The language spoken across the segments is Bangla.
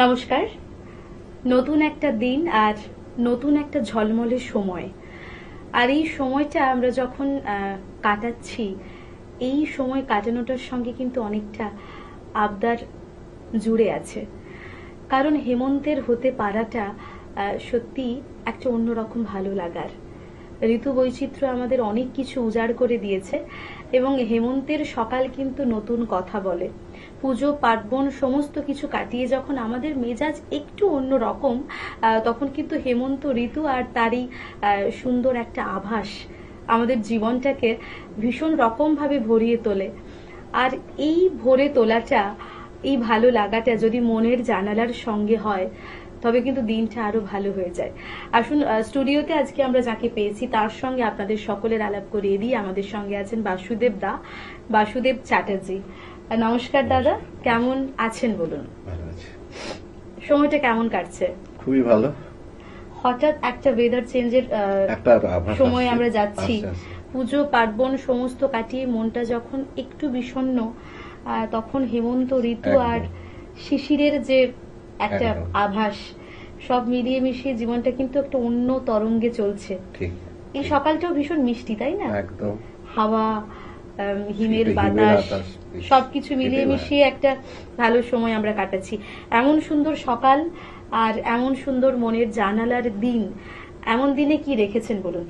নমস্কার। নতুন একটা দিন আর নতুন একটা ঝলমলে সময়, আর এই সময়টা আমরা যখন কাটাচ্ছি, এই সময় কাটানোটার সঙ্গে কিন্তু অনেকটা আবদার জুড়ে আছে। কারণ হেমন্তের হতে পারাটা সত্যি একটা অন্যরকম ভালো লাগার। ঋতু বৈচিত্র্য আমাদের অনেক কিছু উজাড় করে দিয়েছে এবং হেমন্তের সকাল কিন্তু নতুন কথা বলে। পুজো পার্বণ সমস্ত কিছু কাটিয়ে যখন আমাদের মেজাজ একটু অন্য রকম, তখন কিন্তু হেমন্ত ঋতু আর তারই সুন্দর একটা আভাস আমাদের জীবনটাকে ভীষণ রকম ভাবে ভরিয়ে তোলে। আর এই ভরে তোলাটা, এই ভালো লাগাটা যদি মনের জানালার সঙ্গে হয়, তবে কিন্তু দিনটা আরো ভালো হয়ে যায়। আসুন স্টুডিওতে আজকে আমরা যাকে পেয়েছি তার সঙ্গে আপনাদের সকলের আলাপ করিয়ে দিই। আমাদের সঙ্গে আছেন বাসুদেব চ্যাটার্জি। নমস্কার দাদা, কেমন আছেন বলুন? সময়টা কেমন কাটছে? খুবই ভালো। হঠাৎ একটা ওয়েদার চেঞ্জের সময় আমরা যাচ্ছি, পুজো পার্বণ সমস্ত কাটিয়ে মনটা যখন একটু বিষণ্ণ, তখন হেমন্ত ঋতু আর শিশিরের যে একটা আভাস, সব মিলিয়ে মিশিয়ে জীবনটা কিন্তু একটা অন্য তরঙ্গে চলছে। এই সকালটাও ভীষণ মিষ্টি, তাই না? একদম। হাওয়া, হিমের বাতাস, সবকিছু মিলিয়ে মিশিয়ে একটা ভালো সময় আমরা কাটাচ্ছি। এমন সুন্দর সকাল আর এমন সুন্দর মনের জানালার দিন, এমন দিনে কি রেখেছেন বলুন?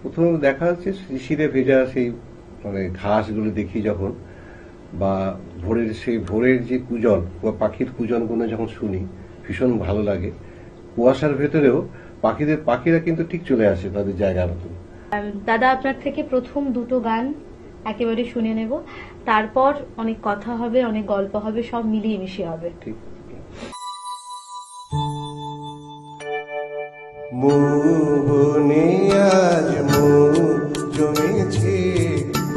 প্রথম দেখা যাচ্ছে শিশিরে ভেজা সেই ঘাসগুলো দেখি যখন, বা ভোরের যে কুজন বা পাখির কুজনগুলো যখন শুনি, ভীষণ ভালো লাগে। কুয়াশার ভেতরেও পাখিরা কিন্তু ঠিক চলে আসে তাদের জায়গার মতো। দাদা, আপনার থেকে প্রথম দুটো গান একেবারে শুনে নেব, তারপর অনেক কথা হবে, অনেক গল্প হবে, সব মিলিয়ে মিশিয়ে হবে। ঠিক। মোহনে আজ মোহ জমেছে,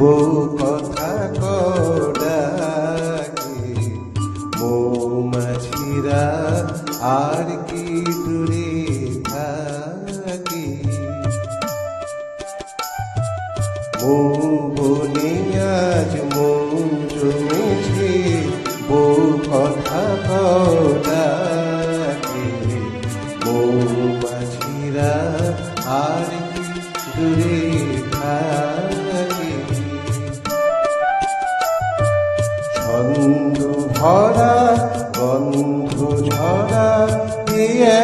বহু কথা কডাকে, মৌমাছিরা আর কি দূরে থাকে। মোহনে আজ মোহ জমেছে, বহু কথা কডাকে, মৌমাছিরা আর কি দূরে থাকে। ছন্দ ভরা গন্ধ ঝরা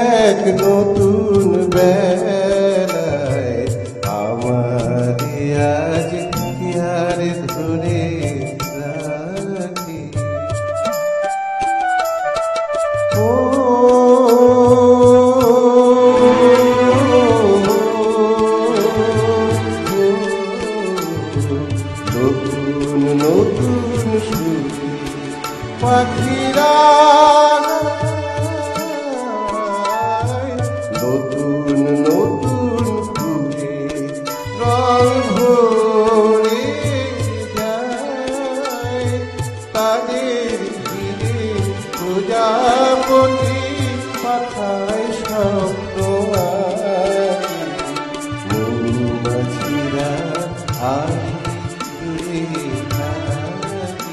এক নতুন বেলায়, আমার আজ আর ধরে রাখি। নতুন নতুন সুরে পাখিরা, নতুন নতুন ফুলে রং ভরে যায়, তাদের ঘিরে প্রজাপতি পাখায় স্বপ্ন আঁকে। মৌমাছিরা আর দূরে থাকে।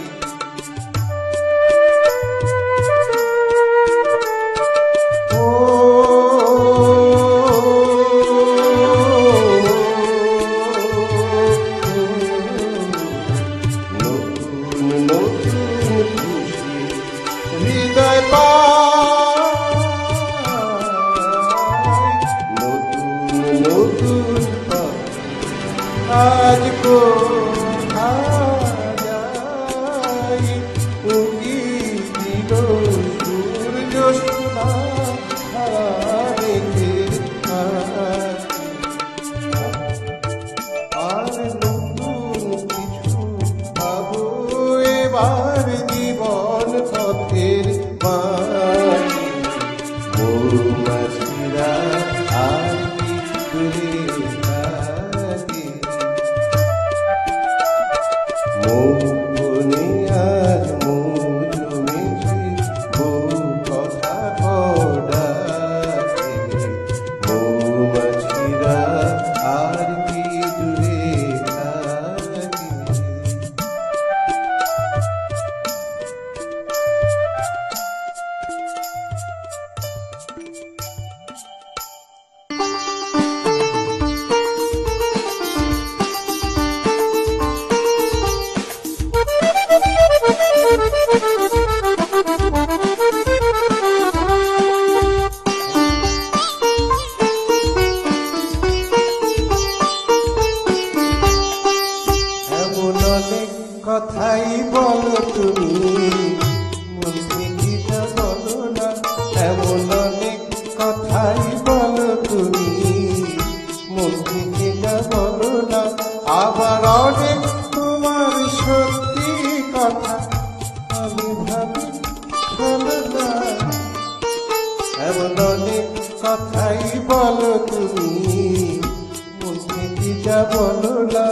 নতুন নতুন খুশি হৃদয় পায়, নতুন নতুন আজ কোথায় উকি দিল সূর্য সোনা রেখে। আর নতুন কিছু ভাবো এবার জীবন পথের মাঝে, মৌমাছিরা আর কি দূরে থাকে। যা বলো না, আবার অনেক তোমার সত্যি কথা আমি ভাবি শোনো না। এমন অনেক কথাই বলো তুমি, মুখে কি যা বলো না।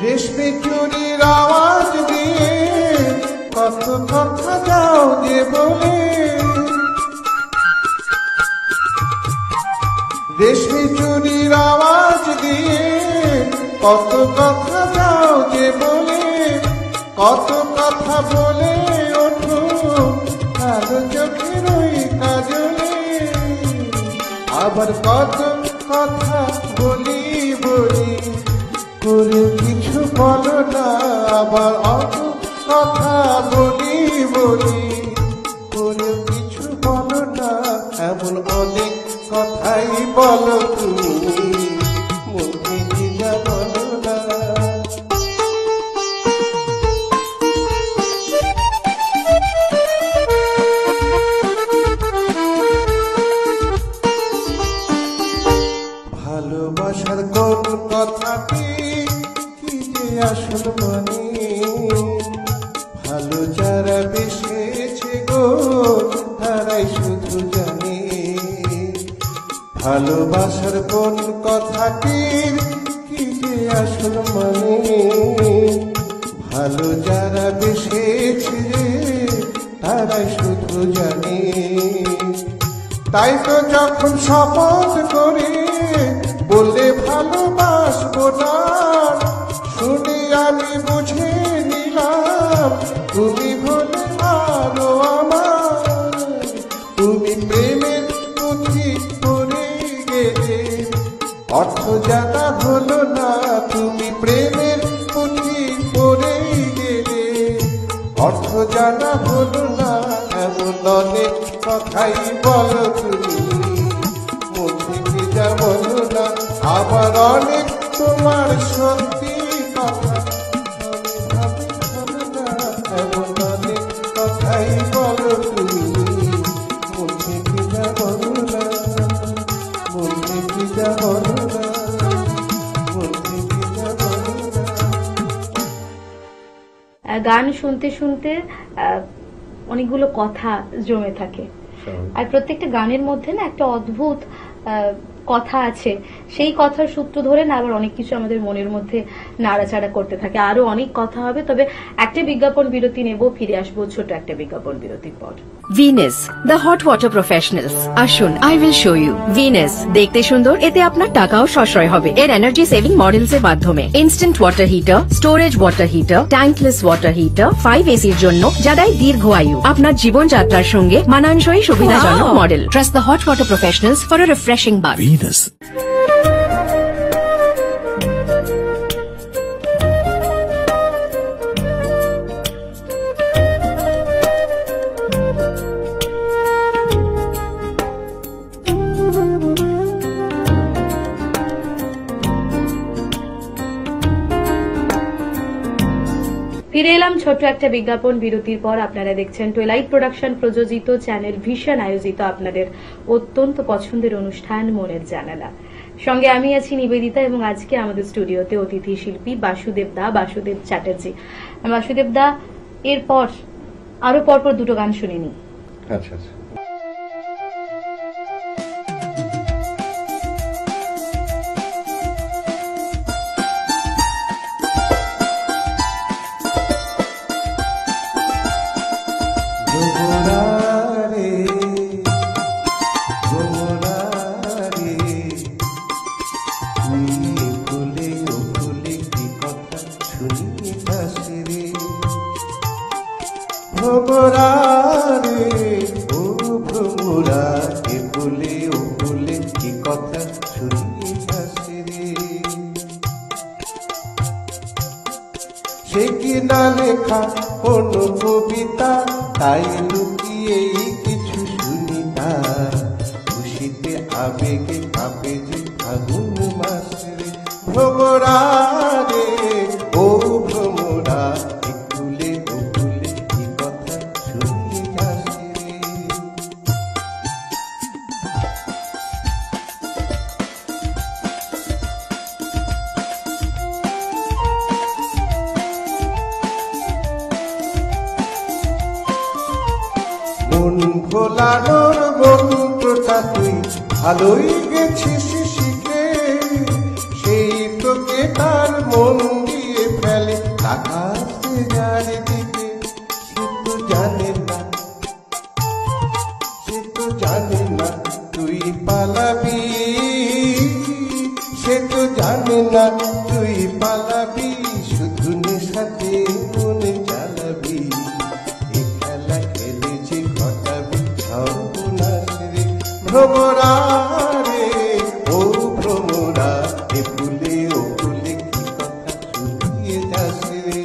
রেশমি চুরির আওয়াজ দিয়ে কত কথা যাও যে বলে, রেশমি চুরির আওয়াজ দিয়ে কত কথা যাও যে বলে, কত কথা বলে ওঠো কালো চোখের ওই কাজলে। আবার কত কথা বলি বলি করে কিছু বলো না, আবার অত কথা বলি বলি করে কিছু বলো না। এমন অনেক কথাই বলো তুমি, মুখে কি যা বলো না। ভালোবাসার কোন কথাটি কি যে আসল মানে, ভালো যারা বেসেছে গো তারাই শুধু জানে। ভালোবাসার কোন কথাটির কি যে আসল মানে, ভালো যারা বেসেছে তারাই শুধু জানে। তাই তো যখন শপথ করে বললে ভালোবাসবো না, শুনে আমি বুঝে নিলাম তুমি ভুলে আরো আমার। তুমি প্রেমের পুঁথি পড়ে গেলে অর্থ জানা হলো না, তুমি প্রেমের পুঁথি পড়ে গেলে অর্থ জানা হলো না। এমন অনেক কথাই বলো তুমি, মুখে কি যা বলো না, আবার অনেক তোমার সত্যি কথা আমি ভাবি শোনো না। এমন অনেক কথাই বলো তুমি, মুখে কি যা বলো না, মুখে কি যা বলো না, মুখে কি যা বলো না। গান শুনতে শুনতে অনেকগুলো কথা জমে থাকে, আর প্রত্যেকটা গানের মধ্যে না একটা অদ্ভুত কথা আছে। সেই কথার সূত্র ধরে না আবার অনেক কিছু আমাদের মনের মধ্যে নাড়াচাড়া করতে থাকে। আরো অনেক কথা হবে, তবে একটা বিজ্ঞাপন বিরতি নেব, ফিরে আসবো ছোট একটা বিজ্ঞাপন বিরতির পর। Venus, the hot water professionals. আসুন, I will show you. Venus, দেখতে সুন্দর, এতে আপনার টাকাও সাশ্রয় হবে। এর এনার্জি সেভিং মডেলস এর মাধ্যমে instant water heater, storage water heater, tankless water heater, 5 এসির জন্য যা দেয় দীর্ঘ আয়ু। আপনার জীবনযাত্রার সঙ্গে মানানসই সুবিধাজনক model. Trust the hot water professionals for a refreshing bath. Venus. ফিরে এলাম ছোট্ট একটা বিজ্ঞাপন বিরতির পর। আপনারা দেখছেন টুয়েলাইট প্রোডাকশন প্রযোজিত, চ্যানেল ভিশন আয়োজিত আপনাদের অত্যন্ত পছন্দের অনুষ্ঠান মনের জানালা। সঙ্গে আমি আছি নিবেদিতা, এবং আজকে আমাদের স্টুডিওতে অতিথি শিল্পী বাসুদেব চ্যাটার্জি। বাসুদেব দা, এরপর আরো পরপর দুটো গান শুনিনি। আচ্ছা আচ্ছা। সে কি না লেখা কোন কবিতা, তাই লুকিয়েই কিছু শুনি না। খুশিতে আবেগে কাঁপে যে ভাগ ফাগুন মাসে রে ভ্রমরা রে ও ভ্রমরা একুলে ওকুলে কি কথা শুনিয়ে যাসে রে মন ভোলানোর মন্ত্রটা তুই ভালোই গেছিস শিখে সেই তোকে তার মন দিয়ে ফেলে আকাশে যার দিকে সে তো জানে না সে তো জানে না তুই পালাবি সে তো জানে না তুই পালাবি শুধু নেশাতে মনে জ্বালাবি এই খেলা খেলে যে ঘটাবি সর্বনাশ রে ভ্রমরা রে ও ভ্রমরা এ ফুলে ও ফুলে কি কথা শুনিয়ে যাস রে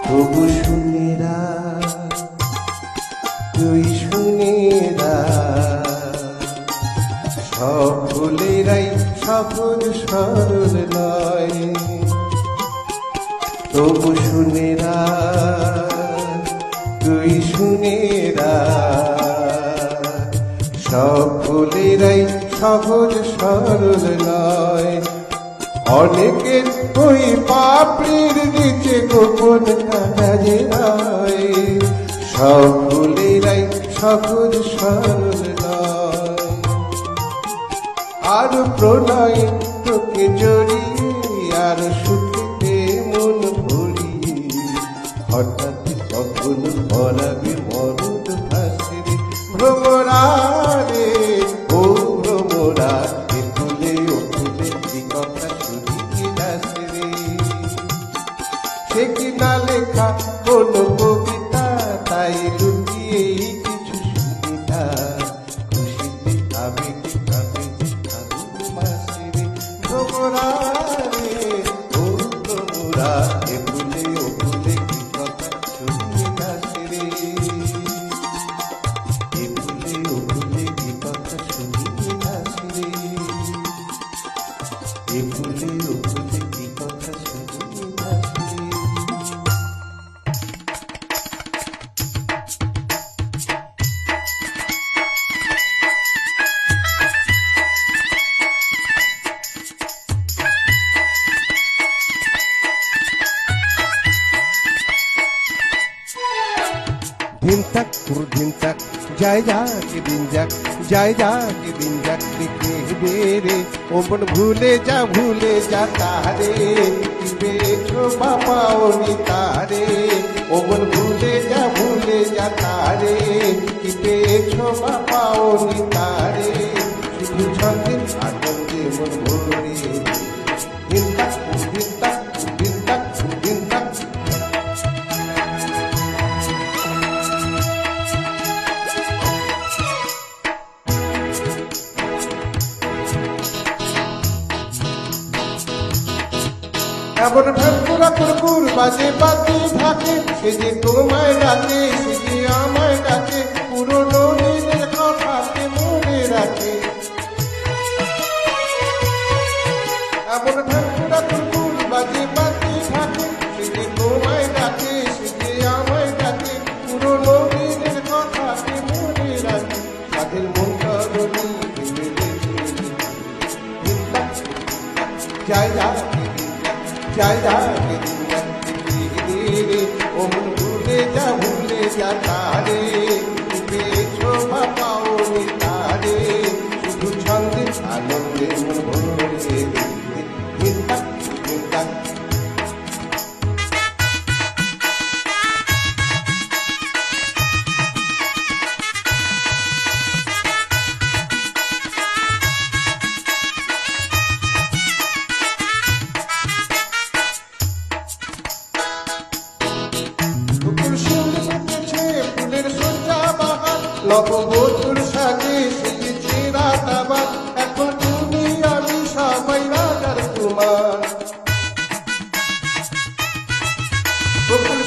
তবু শুনেরা তুই শুনেরা সব ফুলেরাই সবুজ সরল নয় তবু শুনেরা তুই শুনেরা সব ফুলেরাই সবুজ সরল নয় অনেকের ওই পাপড়ির নিচে গোপন কাজে নয় সব ফুলেরাই সবুজ সরল নয় আর প্রণয় তোকে জড়িয়ে আর সুখে মন ভরিয়ে হঠাৎ কখন ভরাবে মরুদ ভাসে রে ভ্রমরা রে ও ভ্রমরা এ ফুলে ও ফুলে কি কথা শুনিয়ে যাস রে সে কি না লেখা কোন কবিতা তাই লুকিয়েই কিছু সুবিধা খুশিতে আবেগে আবেগে ফাগুন মাসে রে ভ্রমরা রে ও ভ্রমরা এ ফুলে ও ফুলে কি কথা শুনিয়ে যাস রে এ ফুলে ও ফুলে কি কথা শুনিয়ে যাস রে এ ফুলে ও ফুলে কি কথা শুনিয়ে যাস রে দিন তাক তোর দিন তাক যায় যাকে দিন যাক যায় যাকে দিন যাক দেখবে রে ও মন ভুলে যা তারে কি পেয়েছো বাবা নি তারে ও মন ভুলে যা তারে কি পেয়েছো বাবা নি তারে শুধু ছন্দে আনন্দে মন ভরে দিন তাক দিন তাক দিন তাক দিন তাক এমন ঠাকুরা কুরকুর বাজে বাতি থাকে সে যে তোমায় ডাকে সে যে আমায় ডাকে পুরনো দিনের কথাকে মনে রাখে এমন ঠাকুরা কুরকুর বাজে বাতি থাকে সে যে তোমায় ডাকে সে যে আমায় ডাকে পুরনো দিনের কথাকে মনে রাখে তাদের মন করণী যায় যায় যাকে ও মন ভুলে যা তারে পেয়েছো বাপাও নি তারে শুধু ছন্দে আনন্দে মন ভরে চিন্তা চিন্তা নববধূর সাজে সেজেছে রাত আবার এখন তুমি আমি সবাই রাজার কুমার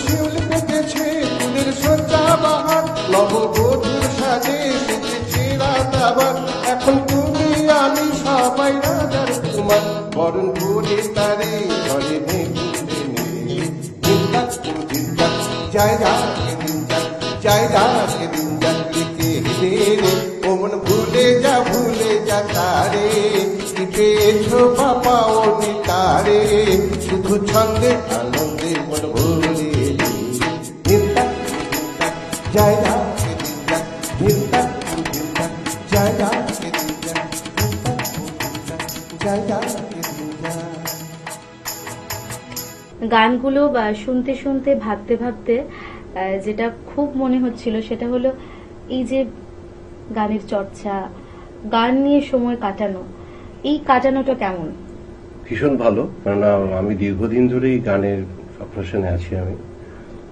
শিউল পেতেছে ফুলের সজ্জা বাহার, নববধূর সাজে সেজেছে রাত আবার। এখন তুমি আমি সবাই রাজার কুমার, বরণ করে তারে ঘরে নেবুলে নে। দিন যাক দিন যাক যায় যাকে দিন যাক, যায় যাকে দিন যাক দেখে রে রে। ও মন ভুলে যা তারে, কি পেয়েছো বাবা ও নিতারে, শুধু ছন্দে আনন্দে মন ভুলে দিন যাক যায় যাকে দিন যাক, দিন যাক যায় যাকে দিন যাক, যায় যাকে দিন যাক। গানগুলো বা শুনতে শুনতে ভাবতে ভাবতে যেটা খুব মনে হচ্ছিল সেটা হলো এই যে গানের চর্চা, গান নিয়ে সময় কাটানো, এই কাটানোটা কেমন? ভীষণ ভালো, কেননা আমি দীর্ঘদিন ধরেই গানের প্রফেশনে আছি। আমি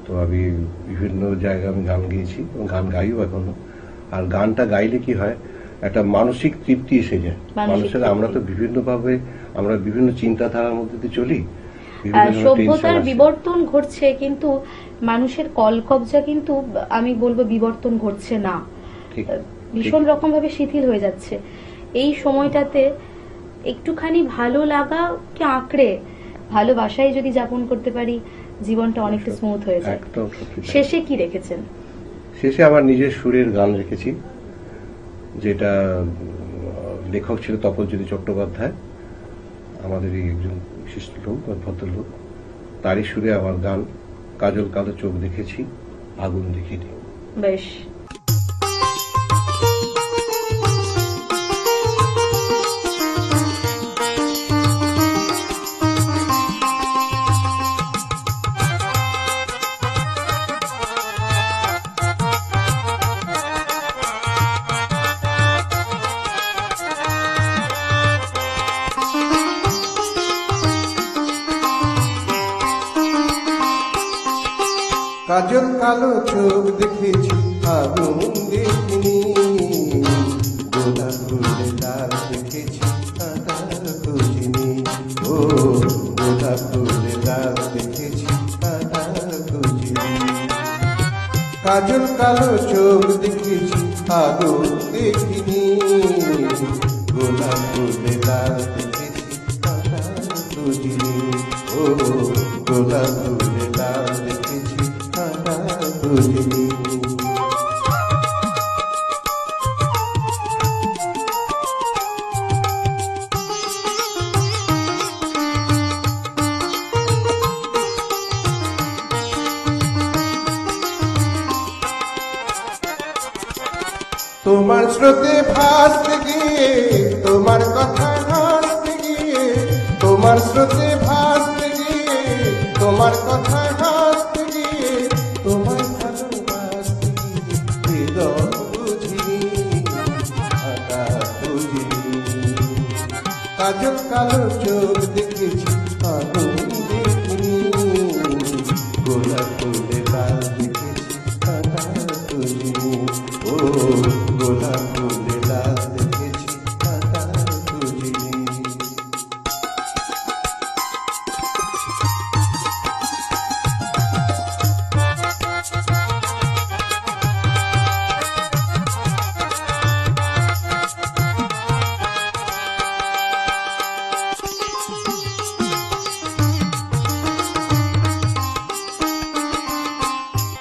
তো আমি বিভিন্ন জায়গায় আমি গান গেয়েছি এবং গান গাইও এখনো। আর গানটা গাইলে কি হয়, একটা মানসিক তৃপ্তি এসে যায় মানুষের। আমরা তো বিভিন্নভাবে আমরা বিভিন্ন চিন্তাধারার মধ্যে দিয়ে চলি, সভ্যতার বিবর্তন ঘটছে কিন্তু মানুষের কলকবজা কিন্তু আমি বলবো বিবর্তন ঘটছে না, ভীষণ রকম ভাবে শিথিল হয়ে যাচ্ছে। এই সময়টাতে একটুখানি ভালো লাগাকে আঁকড়ে ভালোবাসায় যদি যাপন করতে পারি, জীবনটা অনেকটা স্মুথ হয়ে যায়। শেষে কি রেখেছেন? শেষে আমার নিজের সুরের গান রেখেছি, যেটা লেখক ছিল তপজ্যোতি চট্টোপাধ্যায়, আমাদেরই একজন বিশিষ্ট লোক, ভদ্রলোক। তারই সুরে আমার গান, কাজল কালো চোখ দেখেছি আগুন দেখিনি। বেশ, কাজল কালো চোখ দেখেছি আগুন দেখিনি, গোলাপ ফুলে লাল দেখেছি কাঁটার খুঁজিনি। ও গোলাপ ফুলে লাল দেখেছি কাঁটার খুঁজিনি। কাজল কালো চোখ দেখেছি আগুন দেখিনি, গোলাপ ফুলে লাল দেখেছি কাঁটার খুঁজিনি। ও গোলাপ ফুলে লাল দেখেছি কাঁটার খুঁজিনি। তোমার স্রোতে ভাসতে গিয়ে, তোমার কথা হাসতে গিয়ে, তোমার স্রোতে ভাসতে গিয়ে, তোমার কথা হাসতে গিয়ে, তোমার ভালোবাসতে গিয়ে হৃদয় বুঝিনি, আকাশ বুঝিনি। কাজল কালো চোখ দেখেছি আগুন দেখিনি, গোলাপ ফুলে লাল দেখেছি কাঁটার খুঁজিনি। ও গোলাপ ফুলে লাল দেখেছি কাঁটার খুঁজিনি।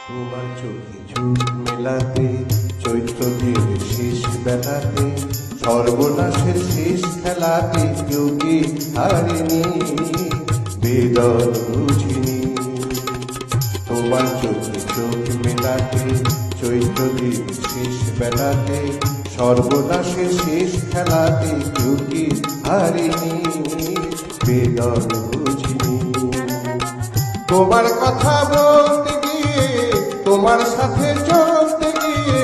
তোমার চোখে চোখ মেলাতে, চৈত্রের শেষ বেলাতে, সর্বনাশের শেষ খেলাতে কেউ কি হারেনি, বেদন বুঝিনি। তোমার চোখে চোখ মেলাতে, চৈত্রের শেষ বেলাতে, সর্বনাশের শেষ খেলাতে কেউ কি হারেনি, বেদন বুঝিনি। তোমার কথা বলতে গিয়ে, তোমার সাথে চলতে গিয়ে,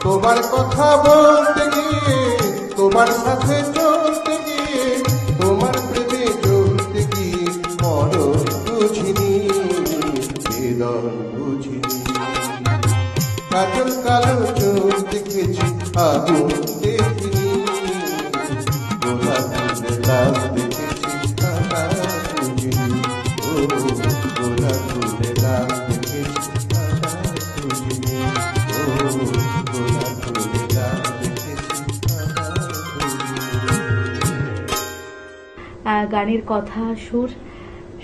তোমার কথা বলতে গিয়ে, তোমার সাথে চলতে গিয়ে, তোমার প্রেমে চলতে গিয়ে মরণ বুঝিনি, বেদন বুঝিনি। কাজল কালো চোখ দেখেছি আগুন দেখিনি, গোলাপ ফুলে লাল দেখেছি কাঁটার খুঁজিনি। ও গোলাপ ফুলে লাল দেখেছি গানের কথা, সুর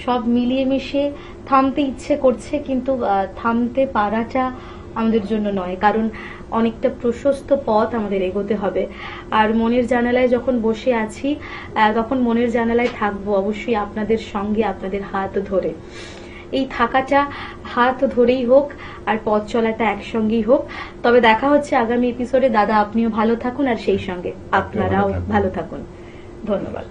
সব মিলিয়ে মিশে থামতে ইচ্ছে করছে, কিন্তু থামতে পারাটা আমাদের জন্য নয়, কারণ অনেকটা প্রশস্ত পথ আমাদের এগোতে হবে। আর মনের জানালায় যখন বসে আছি, তখন মনের জানালায় থাকবো অবশ্যই আপনাদের সঙ্গে, আপনাদের হাত ধরে। এই থাকাটা হাত ধরেই হোক আর পথ চলাটা একসঙ্গেই হোক। তবে দেখা হচ্ছে আগামী এপিসোডে। দাদা, আপনিও ভালো থাকুন আর সেই সঙ্গে আপনারাও ভালো থাকুন। ধন্যবাদ।